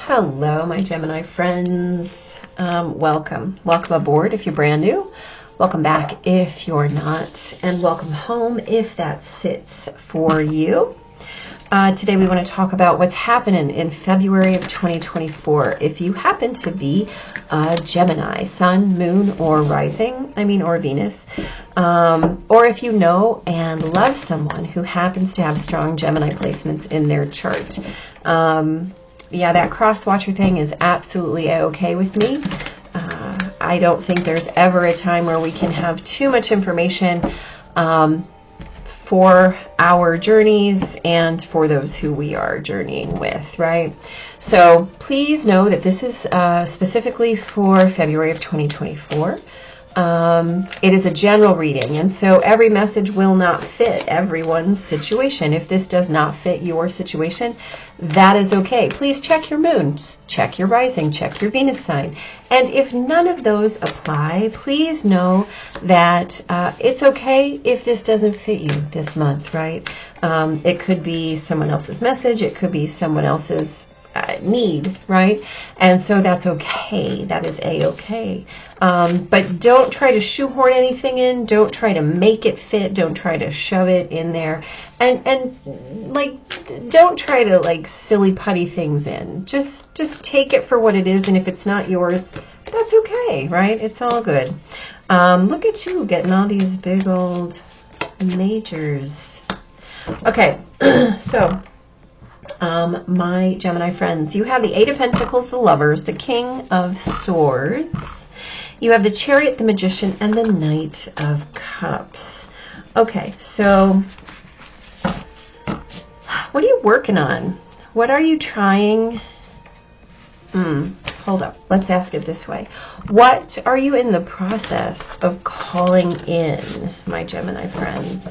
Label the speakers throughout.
Speaker 1: Hello, my Gemini friends. Welcome aboard if you're brand new. Welcome back if you're not, and welcome home if that sits for you. Today we want to talk about what's happening in February of 2024. If you happen to be a Gemini, Sun, Moon, or Rising, or Venus, or if you know and love someone who happens to have strong Gemini placements in their chart. Yeah, that cross-watcher thing is absolutely okay with me. I don't think there's ever a time where we can have too much information for our journeys and for those who we are journeying with, right? So please know that this is specifically for February of 2024. It is a general reading, and so every message will not fit everyone's situation. If this does not fit your situation, that is okay. Please check your moon, check your rising, check your Venus sign. And if none of those apply, please know that it's okay if this doesn't fit you this month, right? It could be someone else's message. It could be someone else's need, right? And so that's okay. That is a-okay. But don't try to shoehorn anything in. Don't try to make it fit. Don't try to shove it in there. And don't try to silly putty things in. Just take it for what it is. And if it's not yours, that's okay, right? It's all good. Look at you getting all these big old majors. Okay. So, my Gemini friends, you have the Eight of Pentacles, the Lovers, the King of Swords. You have the Chariot, the Magician, and the Knight of Cups. Okay, so what are you working on? What are you trying? Hold up. Let's ask it this way. What are you in the process of calling in, my Gemini friends?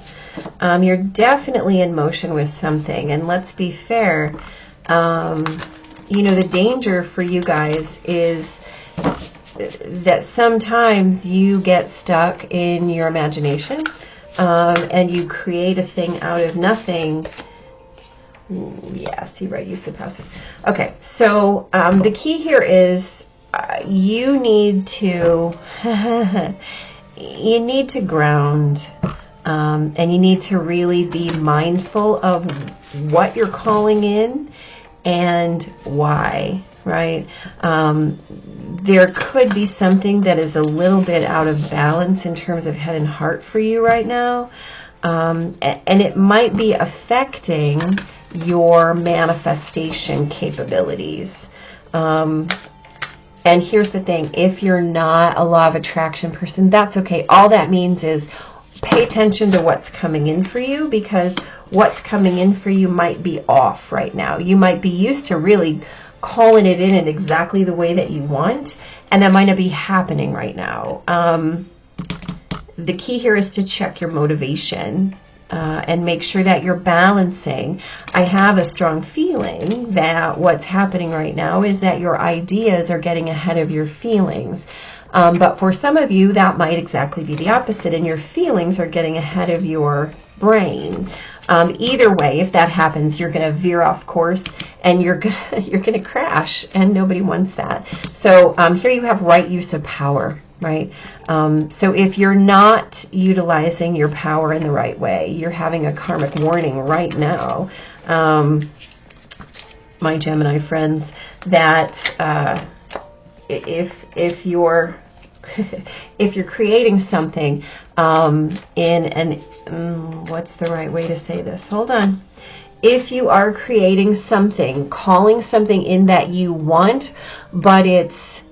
Speaker 1: You're definitely in motion with something. And let's be fair, the danger for you guys is that sometimes you get stuck in your imagination and you create a thing out of nothing. Yeah, see, right, use the passive. Okay, so the key here is you need to ground. And you need to really be mindful of what you're calling in and why, right? There could be something that is a little bit out of balance in terms of head and heart for you right now. And it might be affecting your manifestation capabilities. And here's the thing. If you're not a law of attraction person, that's okay. All that means is pay attention to what's coming in for you, because what's coming in for you might be off right now. You might be used to really calling it in exactly the way that you want, and that might not be happening right now. The key here is to check your motivation and make sure that you're balancing. I have a strong feeling that what's happening right now is that your ideas are getting ahead of your feelings. But for some of you, that might exactly be the opposite, and your feelings are getting ahead of your brain. Either way, if that happens, you're going to veer off course, and you're going to crash, and nobody wants that. So here you have right use of power, right? So if you're not utilizing your power in the right way, you're having a karmic warning right now, my Gemini friends, that if you're creating something what's the right way to say this? Hold on. If you are creating something, calling something in that you want, but it's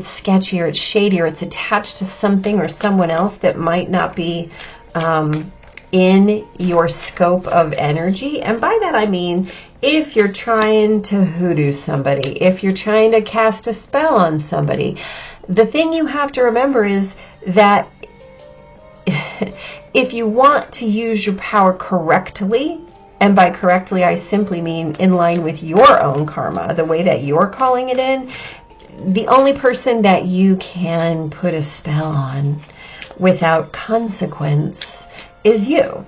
Speaker 1: sketchy or it's shady or it's attached to something or someone else that might not be in your scope of energy. And by that I mean, if you're trying to hoodoo somebody, if you're trying to cast a spell on somebody, the thing you have to remember is that if you want to use your power correctly, and by correctly I simply mean in line with your own karma, the way that you're calling it in, the only person that you can put a spell on without consequence is you.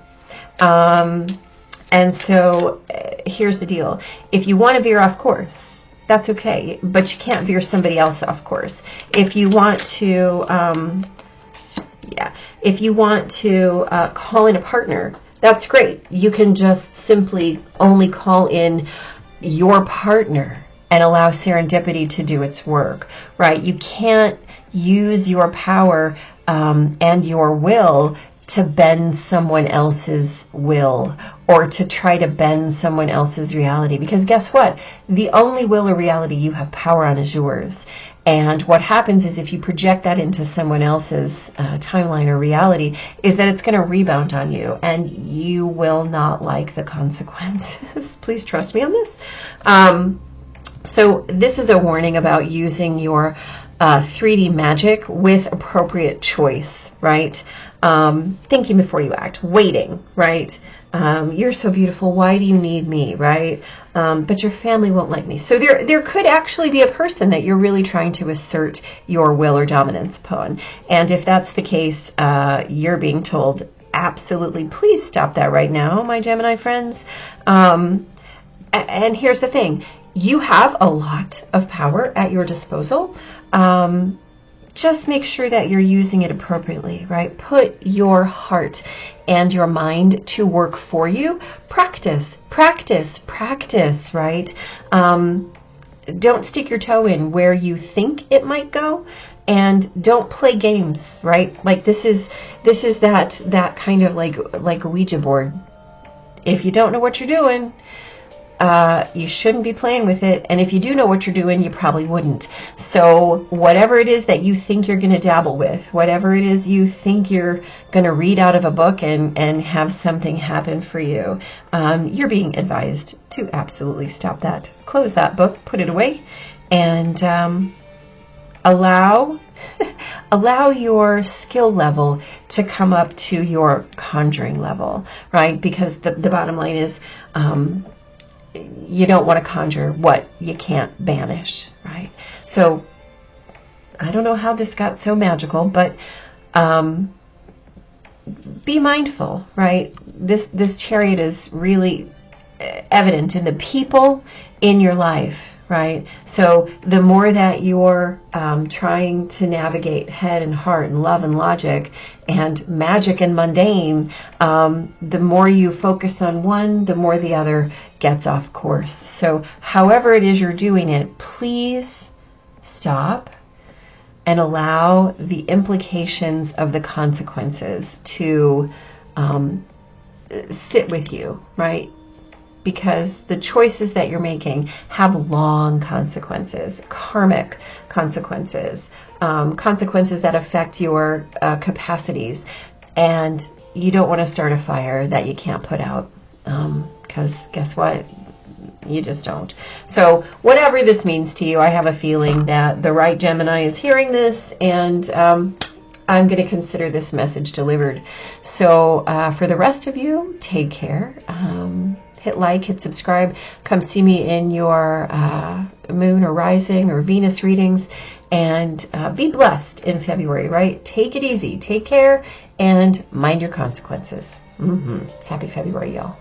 Speaker 1: And so here's the deal. If you want to veer off course, that's okay. But you can't veer somebody else off course. If you want to, if you want to call in a partner, that's great. You can just simply only call in your partner and allow serendipity to do its work, right? You can't use your power and your will to bend someone else's will or to try to bend someone else's reality. Because guess what? The only will or reality you have power on is yours. And what happens is if you project that into someone else's timeline or reality, is that it's going to rebound on you and you will not like the consequences. Please trust me on this. So this is a warning about using your 3D magic with appropriate choice, right? Thinking before you act, waiting, right? You're so beautiful. Why do you need me, right? But your family won't like me. So there could actually be a person that you're really trying to assert your will or dominance upon. And if that's the case, you're being told, absolutely, please stop that right now, my Gemini friends. And here's the thing. You have a lot of power at your disposal. Just make sure that you're using it appropriately, right? Put your heart and your mind to work for you. Practice, practice, practice, right? Don't stick your toe in where you think it might go, and don't play games, right? Like this is that kind of like a Ouija board. If you don't know what you're doing, you shouldn't be playing with it. And if you do know what you're doing, you probably wouldn't. So whatever it is that you think you're going to dabble with, whatever it is you think you're going to read out of a book and have something happen for you, you're being advised to absolutely stop that. Close that book, put it away, and allow your skill level to come up to your conjuring level, right? Because the bottom line is, you don't want to conjure what you can't banish, right? So I don't know how this got so magical, but be mindful, right? This chariot is really evident in the people in your life, right? So the more that you're trying to navigate head and heart and love and logic and magic and mundane, the more you focus on one, the more the other gets off course. So however it is you're doing it, please stop and allow the implications of the consequences to sit with you, right? Because the choices that you're making have long consequences, karmic consequences, consequences that affect your capacities. And you don't want to start a fire that you can't put out, because guess what? You just don't. So whatever this means to you, I have a feeling that the right Gemini is hearing this, and I'm going to consider this message delivered. So for the rest of you, take care. Hit like, hit subscribe. Come see me in your moon or rising or Venus readings, and be blessed in February, right? Take it easy, take care, and mind your consequences. Happy February, y'all.